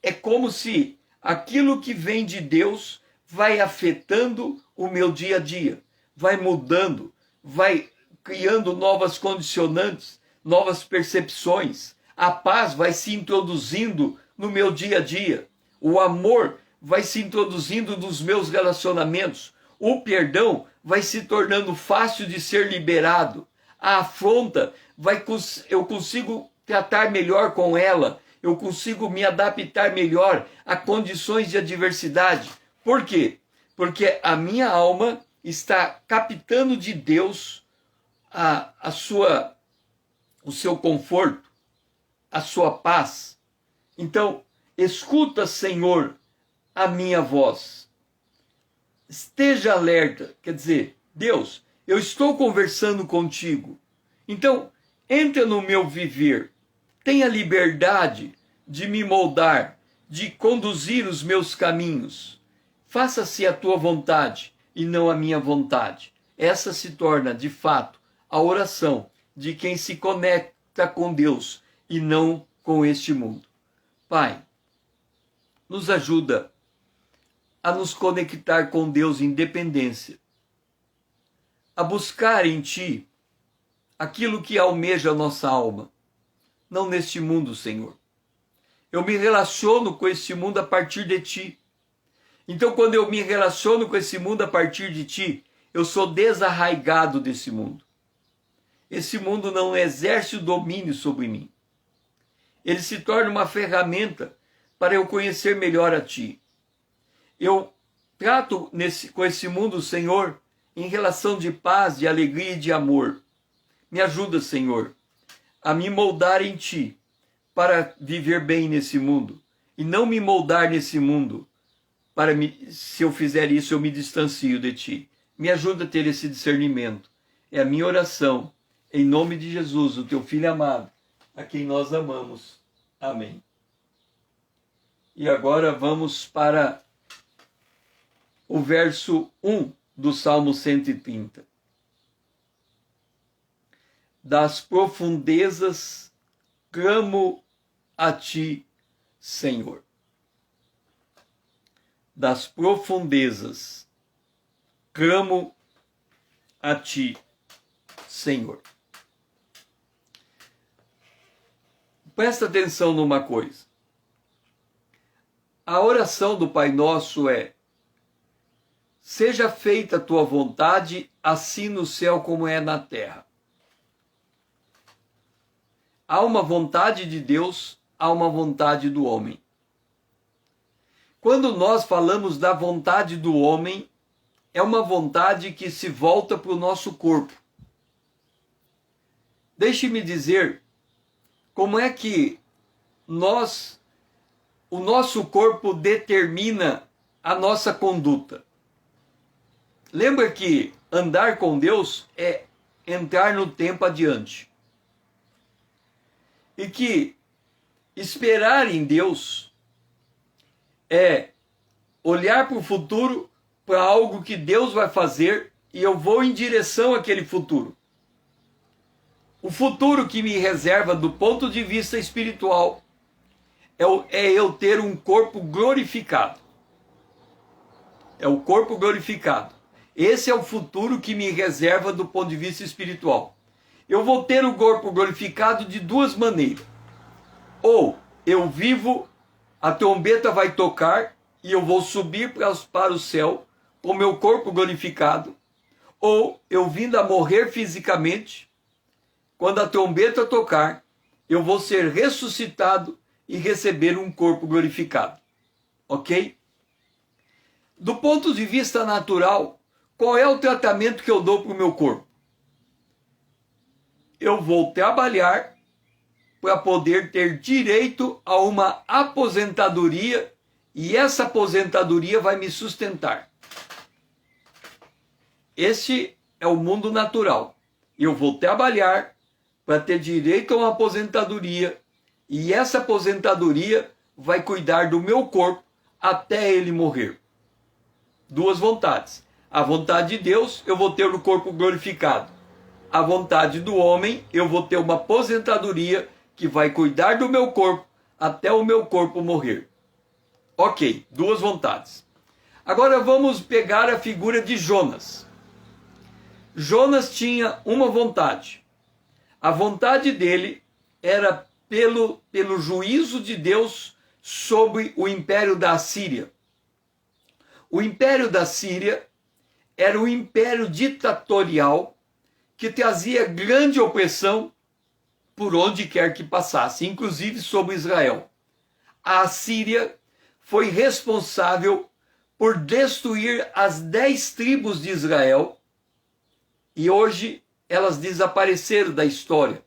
é como se aquilo que vem de Deus vai afetando o meu dia a dia, vai mudando, vai criando novas condicionantes, novas percepções. A paz vai se introduzindo no meu dia a dia. O amor vai se introduzindo nos meus relacionamentos. O perdão vai se tornando fácil de ser liberado. A afronta, eu consigo tratar melhor com ela. Eu consigo me adaptar melhor a condições de adversidade. Por quê? Porque a minha alma está captando de Deus o seu conforto, a sua paz. Então, escuta, Senhor, a minha voz. Esteja alerta, quer dizer, Deus, eu estou conversando contigo. Então, entra no meu viver. Tenha liberdade de me moldar, de conduzir os meus caminhos. Faça-se a tua vontade e não a minha vontade. Essa se torna, de fato, a oração de quem se conecta com Deus e não com este mundo. Pai, nos ajuda a nos conectar com Deus em dependência, a buscar em Ti aquilo que almeja a nossa alma, não neste mundo, Senhor. Eu me relaciono com este mundo a partir de Ti. Então, quando eu me relaciono com esse mundo a partir de Ti, eu sou desarraigado desse mundo. esse mundo não exerce o domínio sobre mim. Ele se torna uma ferramenta para eu conhecer melhor a Ti. Eu trato com esse mundo, Senhor, em relação de paz, de alegria e de amor. Me ajuda, Senhor, a me moldar em Ti, para viver bem nesse mundo, e não me moldar nesse mundo, se eu fizer isso, eu me distancio de Ti. Me ajuda a ter esse discernimento. É a minha oração, em nome de Jesus, o Teu Filho amado, a quem nós amamos. Amém. E agora vamos para o verso 1 do Salmo 130. Das profundezas clamo a Ti, Senhor. Das profundezas clamo a Ti, Senhor. Presta atenção numa coisa. A oração do Pai Nosso é: seja feita a Tua vontade, assim no céu como é na terra. Há uma vontade de Deus, há uma vontade do homem. Quando nós falamos da vontade do homem, é uma vontade que se volta para o nosso corpo. Deixe-me dizer como é que o nosso corpo determina a nossa conduta. Lembra que andar com Deus é entrar no tempo adiante. E que esperar em Deus é olhar para o futuro, para algo que Deus vai fazer, e eu vou em direção àquele futuro. O futuro que me reserva do ponto de vista espiritual é eu ter um corpo glorificado. É o corpo glorificado. Esse é o futuro que me reserva do ponto de vista espiritual. Eu vou ter o corpo glorificado de duas maneiras. Ou eu vivo, a trombeta vai tocar e eu vou subir para o céu com o meu corpo glorificado. Ou eu vindo a morrer fisicamente, quando a trombeta tocar, eu vou ser ressuscitado e receber um corpo glorificado. Ok? Do ponto de vista natural, qual é o tratamento que eu dou para o meu corpo? Eu vou trabalhar para poder ter direito a uma aposentadoria, e essa aposentadoria vai me sustentar. Esse é o mundo natural. Eu vou trabalhar para ter direito a uma aposentadoria, e essa aposentadoria vai cuidar do meu corpo até ele morrer. Duas vontades. A vontade de Deus, eu vou ter o corpo glorificado. A vontade do homem, eu vou ter uma aposentadoria que vai cuidar do meu corpo até o meu corpo morrer. Ok, duas vontades. Agora vamos pegar a figura de Jonas. Jonas tinha uma vontade. A vontade dele era pelo juízo de Deus sobre o império da Assíria. O império da Síria era um império ditatorial que trazia grande opressão por onde quer que passasse, inclusive sobre Israel. A Assíria foi responsável por destruir as 10 tribos de Israel, e hoje elas desapareceram da história.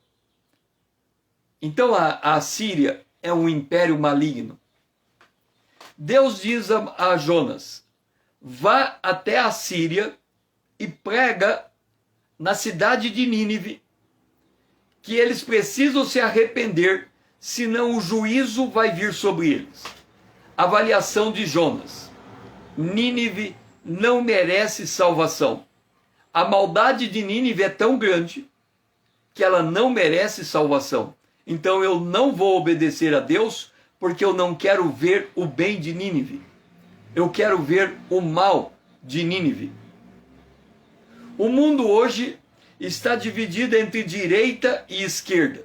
Então a Assíria é um império maligno. Deus diz a Jonas: vá até a Síria e prega na cidade de Nínive que eles precisam se arrepender, senão o juízo vai vir sobre eles. Avaliação de Jonas: Nínive não merece salvação. A maldade de Nínive é tão grande que ela não merece salvação. Então eu não vou obedecer a Deus, porque eu não quero ver o bem de Nínive. Eu quero ver o mal de Nínive. O mundo hoje está dividido entre direita e esquerda.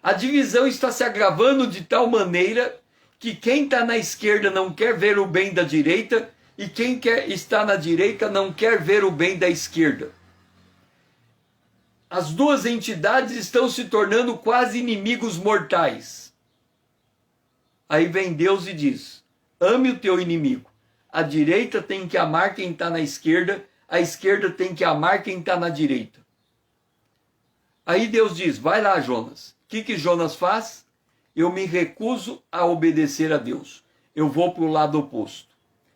A divisão está se agravando de tal maneira que quem está na esquerda não quer ver o bem da direita, e quem está na direita não quer ver o bem da esquerda. as duas entidades estão se tornando quase inimigos mortais. Aí vem Deus e diz: ame o teu inimigo. A direita tem que amar quem está na esquerda, a esquerda tem que amar quem está na direita. Aí Deus diz: vai lá, Jonas. O que Jonas faz? Eu me recuso a obedecer a Deus. Eu vou para o lado oposto.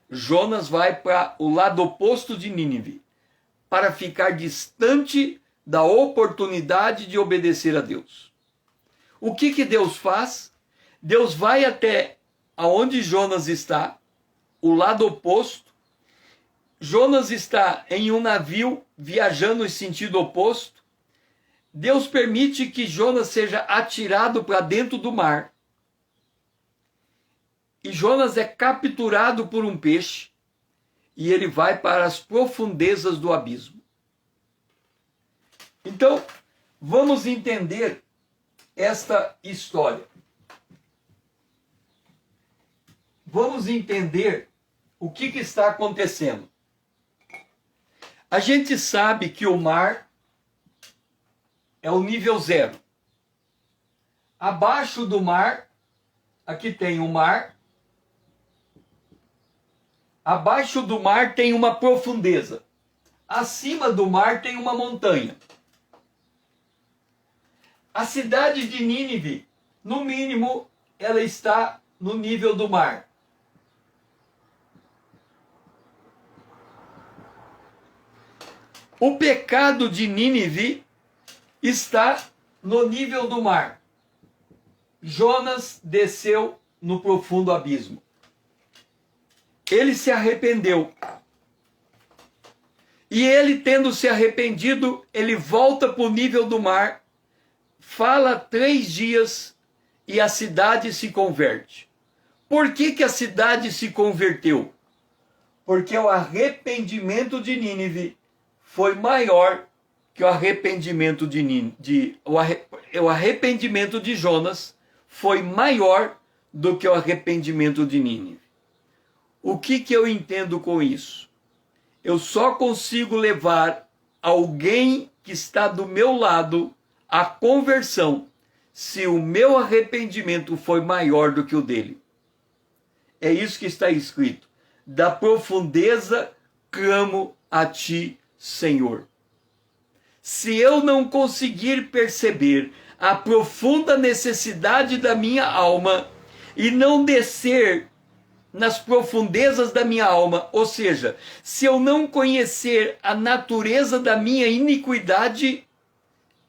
Jonas vai para o lado oposto de Nínive, para ficar distante da oportunidade de obedecer a Deus. O que Deus faz? Deus vai até aonde Jonas está, o lado oposto. Jonas está em um navio viajando em sentido oposto. Deus permite que Jonas seja atirado para dentro do mar. E Jonas é capturado por um peixe e ele vai para as profundezas do abismo. Então, vamos entender esta história. Vamos entender o que está acontecendo. A gente sabe que o mar é o nível 0. Abaixo do mar, aqui tem o mar. Abaixo do mar tem uma profundeza. Acima do mar tem uma montanha. A cidade de Nínive, no mínimo, ela está no nível do mar. O pecado de Nínive está no nível do mar. Jonas desceu no profundo abismo. Ele se arrependeu. E ele, tendo se arrependido, ele volta para o nível do mar, fala 3 dias e a cidade se converte. Por que a cidade se converteu? Porque o arrependimento de Nínive foi maior que o arrependimento o arrependimento de Jonas foi maior do que o arrependimento de Nínive. O que eu entendo com isso? Eu só consigo levar alguém que está do meu lado à conversão se o meu arrependimento foi maior do que o dele. É isso que está escrito. Da profundeza clamo a ti, Senhor. Se eu não conseguir perceber a profunda necessidade da minha alma e não descer nas profundezas da minha alma, ou seja, se eu não conhecer a natureza da minha iniquidade,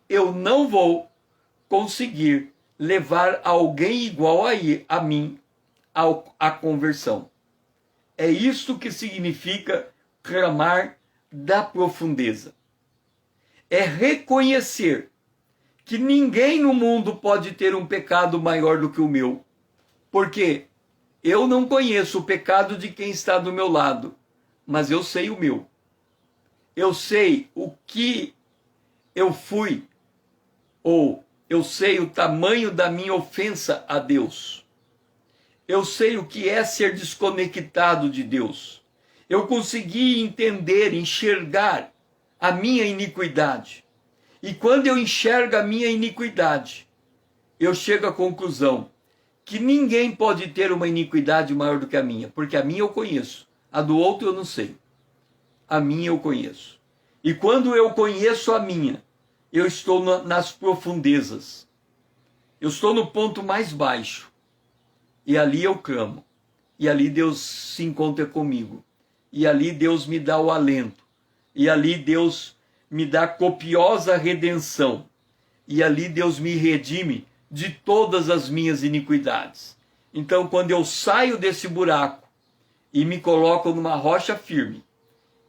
eu não vou conseguir levar alguém igual a mim à conversão. É isto que significa clamar da profundeza. É reconhecer que ninguém no mundo pode ter um pecado maior do que o meu, porque eu não conheço o pecado de quem está do meu lado, mas eu sei o meu. Eu sei o que eu fui, ou eu sei o tamanho da minha ofensa a Deus. Eu sei o que é ser desconectado de Deus. Eu consegui entender, enxergar a minha iniquidade. E quando eu enxergo a minha iniquidade, eu chego à conclusão que ninguém pode ter uma iniquidade maior do que a minha, porque a minha eu conheço, a do outro eu não sei. A minha eu conheço. E quando eu conheço a minha, eu estou nas profundezas. Eu estou no ponto mais baixo. E ali eu clamo. E ali Deus se encontra comigo. E ali Deus me dá o alento. E ali Deus me dá copiosa redenção. E ali Deus me redime de todas as minhas iniquidades. Então, quando eu saio desse buraco e me coloco numa rocha firme,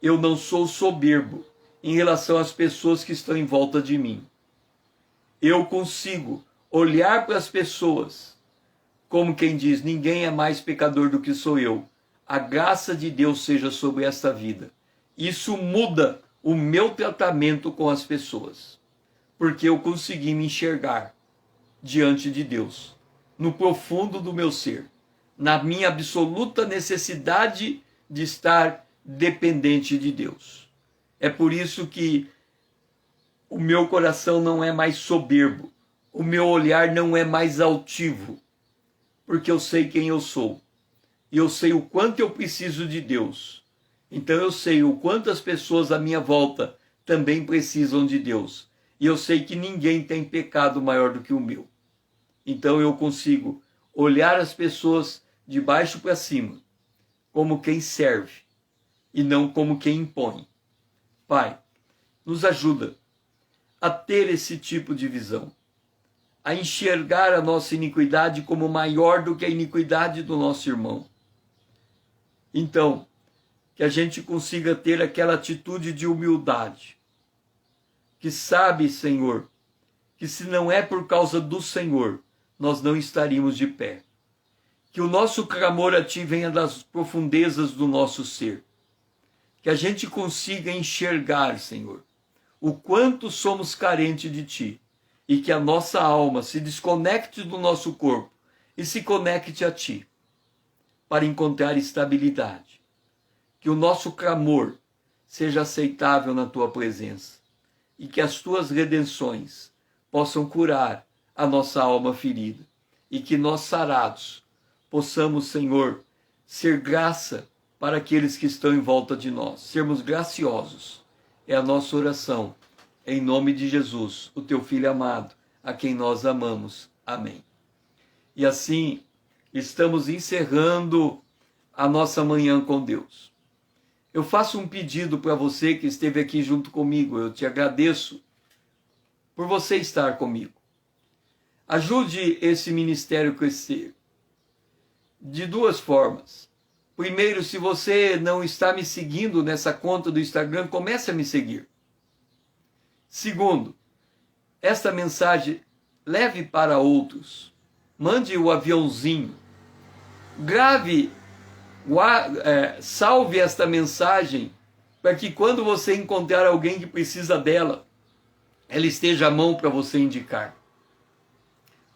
eu não sou soberbo em relação às pessoas que estão em volta de mim. Eu consigo olhar para as pessoas como quem diz: ninguém é mais pecador do que sou eu. A graça de Deus seja sobre esta vida. Isso muda o meu tratamento com as pessoas, porque eu consegui me enxergar diante de Deus, no profundo do meu ser, na minha absoluta necessidade de estar dependente de Deus. É por isso que O meu coração não é mais soberbo. O meu olhar não é mais altivo. Porque eu sei quem eu sou. E eu sei o quanto eu preciso de Deus. Então eu sei o quanto as pessoas à minha volta também precisam de Deus. E eu sei que ninguém tem pecado maior do que o meu. Então eu consigo olhar as pessoas de baixo para cima, como quem serve, e não como quem impõe. Pai, nos ajuda a ter esse tipo de visão, a enxergar a nossa iniquidade como maior do que a iniquidade do nosso irmão. Então, que a gente consiga ter aquela atitude de humildade, que sabe, Senhor, que se não é por causa do Senhor, nós não estaríamos de pé. Que o nosso clamor a Ti venha das profundezas do nosso ser. Que a gente consiga enxergar, Senhor, o quanto somos carentes de Ti. E que a nossa alma se desconecte do nosso corpo e se conecte a Ti, para encontrar estabilidade. Que o nosso clamor seja aceitável na Tua presença. E que as Tuas redenções possam curar a nossa alma ferida. E que nós, sarados, possamos, Senhor, ser graça para aqueles que estão em volta de nós. Sermos graciosos. É a nossa oração. Em nome de Jesus, o Teu Filho amado, a quem nós amamos. Amém. E assim, estamos encerrando a nossa manhã com Deus. Eu faço um pedido para você que esteve aqui junto comigo. Eu te agradeço por você estar comigo. Ajude esse ministério a crescer de duas formas. Primeiro, se você não está me seguindo nessa conta do Instagram, comece a me seguir. Segundo, esta mensagem leve para outros. Mande o aviãozinho. Grave, salve esta mensagem para que quando você encontrar alguém que precisa dela, ela esteja à mão para você indicar.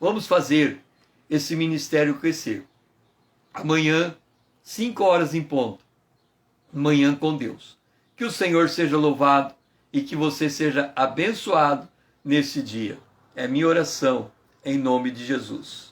Vamos fazer esse ministério crescer. Amanhã, 5 horas em ponto. Manhã com Deus. Que o Senhor seja louvado e que você seja abençoado nesse dia. É minha oração, em nome de Jesus.